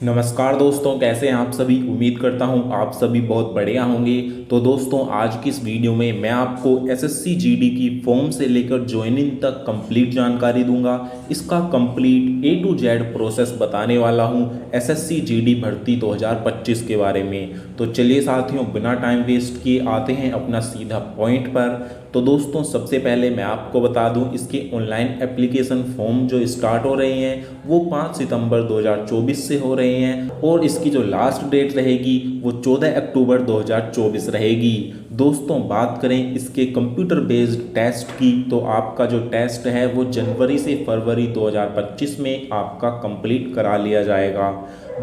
नमस्कार दोस्तों, कैसे हैं आप सभी। उम्मीद करता हूं आप सभी बहुत बढ़िया होंगे। तो दोस्तों, आज की इस वीडियो में मैं आपको एसएससी जीडी की फॉर्म से लेकर ज्वाइनिंग तक कंप्लीट जानकारी दूंगा। इसका complete A to Z process बताने वाला हूं एसएससी जीडी भर्ती 2025 के बारे में। तो चलिए साथियों, बिना टाइम वेस्ट किए आते हैं अपना सीधा पॉइंट पर। तो दोस्तों, सबसे पहले मैं आपको बता दूं, इसके ऑनलाइन एप्लीकेशन फॉर्म जो स्टार्ट हो रहे हैं वो 5 सितंबर 2024 से हो रहे हैं और इसकी जो लास्ट डेट रहेगी वो 14 अक्टूबर 2024 रहेगी। दोस्तों, बात करें इसके कंप्यूटर बेस्ड टेस्ट की, तो आपका जो टेस्ट है वो जनवरी से फरवरी 2025 में आपका कंप्लीट करा लिया जाएगा।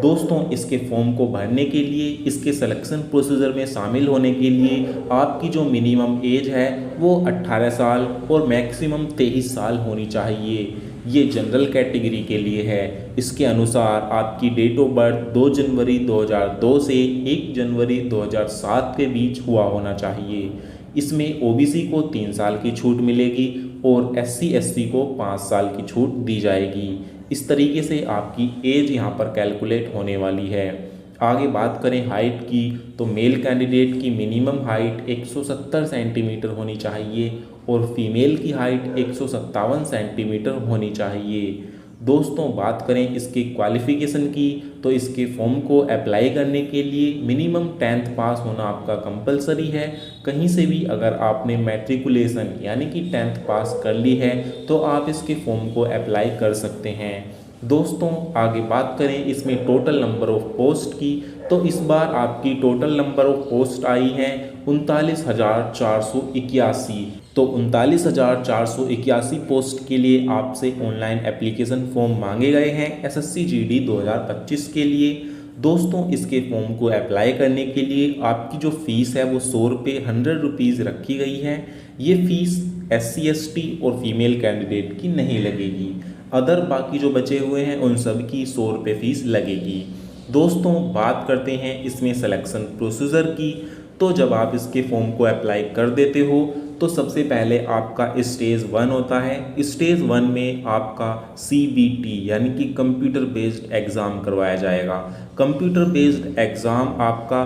दोस्तों, इसके फॉर्म को भरने के लिए, इसके सिलेक्शन प्रोसीजर में शामिल होने के लिए आपकी जो मिनिमम एज है वो 18 साल और मैक्सिमम 23 साल होनी चाहिए। ये जनरल कैटेगरी के लिए है। इसके अनुसार आपकी डेट ऑफ बर्थ 2 जनवरी 2002 से 1 जनवरी 2007 के बीच हुआ होना चाहिए। इसमें ओबीसी को 3 साल की छूट मिलेगी और एससी एसटी को 5 साल की छूट दी जाएगी। इस तरीके से आपकी एज यहाँ पर कैलकुलेट होने वाली है। आगे बात करें हाइट की, तो मेल कैंडिडेट की मिनिमम हाइट 170 सेंटीमीटर होनी चाहिए और फीमेल की हाइट 157 सेंटीमीटर होनी चाहिए। दोस्तों, बात करें इसकी क्वालिफ़िकेशन की, तो इसके फॉर्म को अप्लाई करने के लिए मिनिमम 10th पास होना आपका कंपलसरी है। कहीं से भी अगर आपने मैट्रिकुलेशन यानी कि 10th पास कर ली है तो आप इसके फॉर्म को अप्लाई कर सकते हैं। दोस्तों, आगे बात करें इसमें टोटल नंबर ऑफ पोस्ट की, तो इस बार आपकी टोटल नंबर ऑफ पोस्ट आई है 39,481। तो 39,481 पोस्ट के लिए आपसे ऑनलाइन एप्लीकेशन फॉर्म मांगे गए हैं एसएससी जीडी 2025 के लिए। दोस्तों, इसके फॉर्म को अप्लाई करने के लिए आपकी जो फ़ीस है वो 100 रुपये 100 रुपीज़ रखी गई है। ये फ़ीस एससी एसटी और फीमेल कैंडिडेट की नहीं लगेगी। अदर बाकी जो बचे हुए हैं उन सब की 100 रुपये फ़ीस लगेगी। दोस्तों, बात करते हैं इसमें सिलेक्शन प्रोसीजर की, तो जब आप इसके फॉर्म को अप्लाई कर देते हो तो सबसे पहले आपका स्टेज 1 होता है। स्टेज 1 में आपका सीबीटी यानी कि कंप्यूटर बेस्ड एग्ज़ाम करवाया जाएगा। कंप्यूटर बेस्ड एग्ज़ाम आपका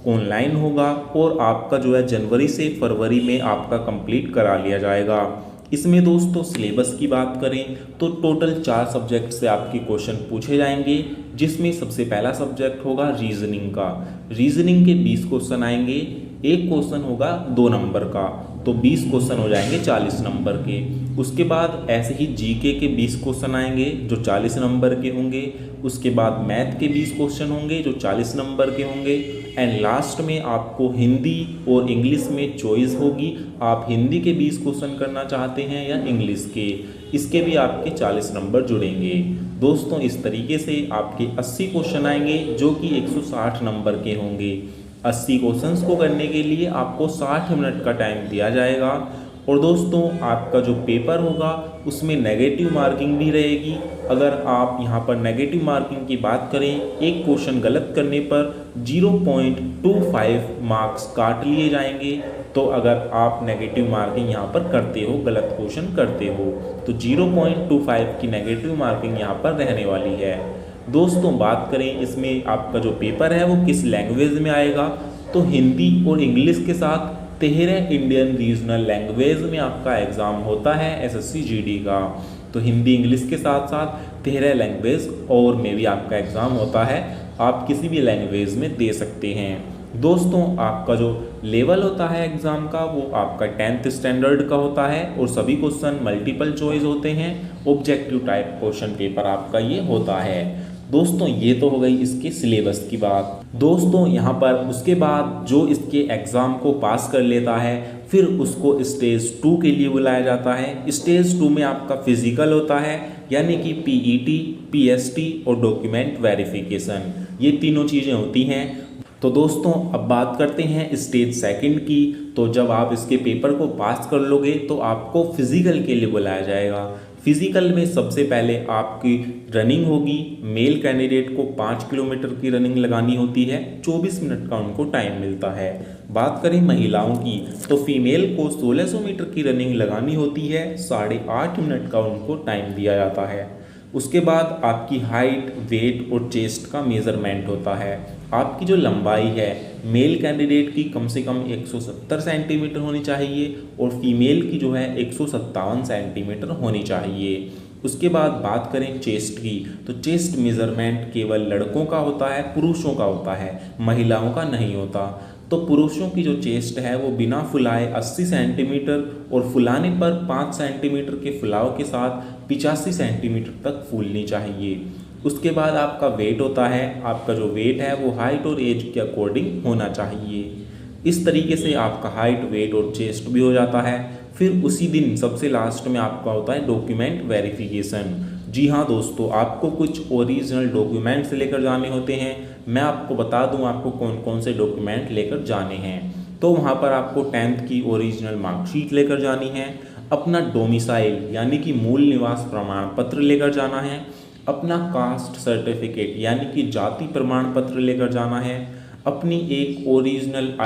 ऑनलाइन होगा और आपका जो है जनवरी से फरवरी में आपका कंप्लीट करा लिया जाएगा। इसमें दोस्तों सिलेबस की बात करें तो टोटल 4 सब्जेक्ट से आपके क्वेश्चन पूछे जाएंगे, जिसमें सबसे पहला सब्जेक्ट होगा रीजनिंग का। रीजनिंग के 20 क्वेश्चन आएंगे। एक क्वेश्चन होगा 2 नंबर का, तो 20 क्वेश्चन हो जाएंगे 40 नंबर के। उसके बाद ऐसे ही जीके के 20 क्वेश्चन आएंगे जो 40 नंबर के होंगे। उसके बाद मैथ के 20 क्वेश्चन होंगे जो 40 नंबर के होंगे। एंड लास्ट में आपको हिंदी और इंग्लिश में चॉइस होगी, आप हिंदी के 20 क्वेश्चन करना चाहते हैं या इंग्लिश के। इसके भी आपके 40 नंबर जुड़ेंगे। दोस्तों, इस तरीके से आपके 80 क्वेश्चन आएंगे जो कि 160 नंबर के होंगे। 80 क्वेश्चंस को करने के लिए आपको 60 मिनट का टाइम दिया जाएगा। और दोस्तों, आपका जो पेपर होगा उसमें नेगेटिव मार्किंग भी रहेगी। अगर आप यहाँ पर नेगेटिव मार्किंग की बात करें, एक क्वेश्चन गलत करने पर 0.25 मार्क्स काट लिए जाएंगे। तो अगर आप नेगेटिव मार्किंग यहाँ पर करते हो, गलत क्वेश्चन करते हो, तो 0.25 की नेगेटिव मार्किंग यहाँ पर रहने वाली है। दोस्तों, बात करें इसमें आपका जो पेपर है वो किस लैंग्वेज में आएगा, तो हिंदी और इंग्लिश के साथ 13 इंडियन रीजनल लैंग्वेज में आपका एग्ज़ाम होता है एसएससी जीडी का। तो हिंदी इंग्लिश के साथ साथ 13 लैंग्वेज और में भी आपका एग्ज़ाम होता है। आप किसी भी लैंग्वेज में दे सकते हैं। दोस्तों, आपका जो लेवल होता है एग्ज़ाम का वो आपका 10th स्टैंडर्ड का होता है और सभी क्वेश्चन मल्टीपल चॉइस होते हैं। ऑब्जेक्टिव टाइप क्वेश्चन पेपर आपका ये होता है। दोस्तों, ये तो हो गई इसके सिलेबस की बात। दोस्तों, यहाँ पर उसके बाद जो इसके एग्ज़ाम को पास कर लेता है फिर उसको स्टेज 2 के लिए बुलाया जाता है। स्टेज 2 में आपका फिजिकल होता है, यानी कि पीईटी, पीएसटी और डॉक्यूमेंट वेरिफिकेशन, ये तीनों चीज़ें होती हैं। तो दोस्तों, अब बात करते हैं स्टेज 2 की। तो जब आप इसके पेपर को पास कर लोगे तो आपको फिजिकल के लिए बुलाया जाएगा। फिजिकल में सबसे पहले आपकी रनिंग होगी। मेल कैंडिडेट को 5 किलोमीटर की रनिंग लगानी होती है, 24 मिनट का उनको टाइम मिलता है। बात करें महिलाओं की, तो फीमेल को 1600 मीटर की रनिंग लगानी होती है, 8.5 मिनट का उनको टाइम दिया जाता है। उसके बाद आपकी हाइट, वेट और चेस्ट का मेज़रमेंट होता है। आपकी जो लंबाई है मेल कैंडिडेट की कम से कम 170 सेंटीमीटर होनी चाहिए और फीमेल की जो है 157 सेंटीमीटर होनी चाहिए। उसके बाद बात करें चेस्ट की, तो चेस्ट मेज़रमेंट केवल लड़कों का होता है, पुरुषों का होता है, महिलाओं का नहीं होता। तो पुरुषों की जो चेस्ट है वो बिना फुलाए 80 सेंटीमीटर और फुलाने पर 5 सेंटीमीटर के फुलाव के साथ 85 सेंटीमीटर तक फूलनी चाहिए। उसके बाद आपका वेट होता है, आपका जो वेट है वो हाइट और एज के अकॉर्डिंग होना चाहिए। इस तरीके से आपका हाइट, वेट और चेस्ट भी हो जाता है। फिर उसी दिन सबसे लास्ट में आपका होता है डॉक्यूमेंट वेरिफिकेशन। जी हाँ दोस्तों, आपको कुछ ओरिजिनल डॉक्यूमेंट्स लेकर जाने होते हैं। मैं आपको बता दूं आपको कौन कौन से डॉक्यूमेंट लेकर जाने हैं। तो वहाँ पर आपको 10th की ओरिजिनल मार्कशीट लेकर जानी है, अपना डोमिसाइल यानी कि मूल निवास प्रमाण पत्र लेकर जाना है, अपना कास्ट सर्टिफिकेट यानी कि जाति प्रमाण पत्र लेकर जाना है, अपनी एक ओरिजिनल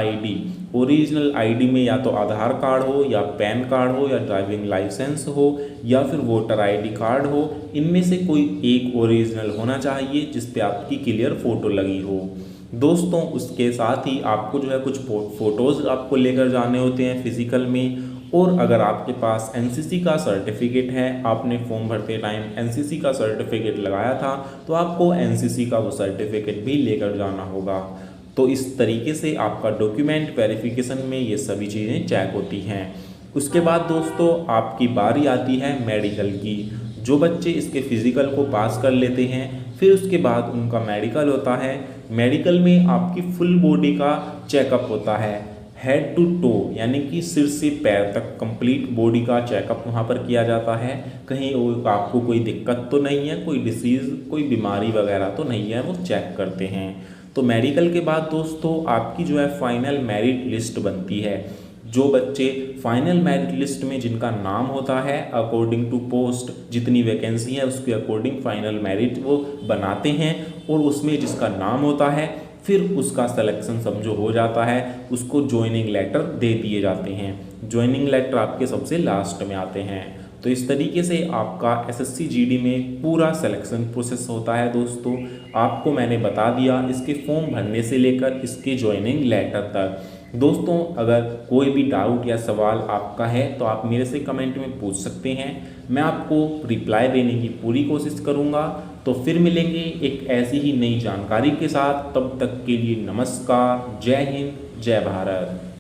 आईडी में या तो आधार कार्ड हो या पैन कार्ड हो या ड्राइविंग लाइसेंस हो या फिर वोटर आईडी कार्ड हो, इनमें से कोई एक ओरिजिनल होना चाहिए जिस पे आपकी क्लियर फ़ोटो लगी हो। दोस्तों उसके साथ ही आपको जो है कुछ फ़ोटोज़ आपको लेकर जाने होते हैं फिज़िकल में। और अगर आपके पास एनसीसी का सर्टिफिकेट है, आपने फॉर्म भरते टाइम एनसीसी का सर्टिफिकेट लगाया था, तो आपको एनसीसी का वो सर्टिफिकेट भी लेकर जाना होगा। तो इस तरीके से आपका डॉक्यूमेंट वेरिफिकेशन में ये सभी चीज़ें चेक होती हैं। उसके बाद दोस्तों आपकी बारी आती है मेडिकल की। जो बच्चे इसके फिज़िकल को पास कर लेते हैं फिर उसके बाद उनका मेडिकल होता है। मेडिकल में आपकी फुल बॉडी का चेकअप होता है, हेड टू टो यानी कि सिर से पैर तक कंप्लीट बॉडी का चेकअप वहाँ पर किया जाता है। कहीं आपको कोई दिक्कत तो नहीं है, कोई डिसीज़, कोई बीमारी वगैरह तो नहीं है, वो चेक करते हैं। तो मेडिकल के बाद दोस्तों आपकी जो है फाइनल मेरिट लिस्ट बनती है। जो बच्चे फाइनल मेरिट लिस्ट में जिनका नाम होता है अकॉर्डिंग टू पोस्ट, जितनी वैकेंसी है उसके अकॉर्डिंग फाइनल मेरिट वो बनाते हैं और उसमें जिसका नाम होता है फिर उसका सिलेक्शन समझो हो जाता है, उसको ज्वाइनिंग लेटर दे दिए जाते हैं। ज्वाइनिंग लेटर आपके सबसे लास्ट में आते हैं। तो इस तरीके से आपका एसएससी जीडी में पूरा सिलेक्शन प्रोसेस होता है। दोस्तों आपको मैंने बता दिया इसके फॉर्म भरने से लेकर इसके ज्वाइनिंग लेटर तक। दोस्तों अगर कोई भी डाउट या सवाल आपका है तो आप मेरे से कमेंट में पूछ सकते हैं, मैं आपको रिप्लाई देने की पूरी कोशिश करूँगा। तो फिर मिलेंगे एक ऐसी ही नई जानकारी के साथ, तब तक के लिए नमस्कार, जय हिंद, जय भारत।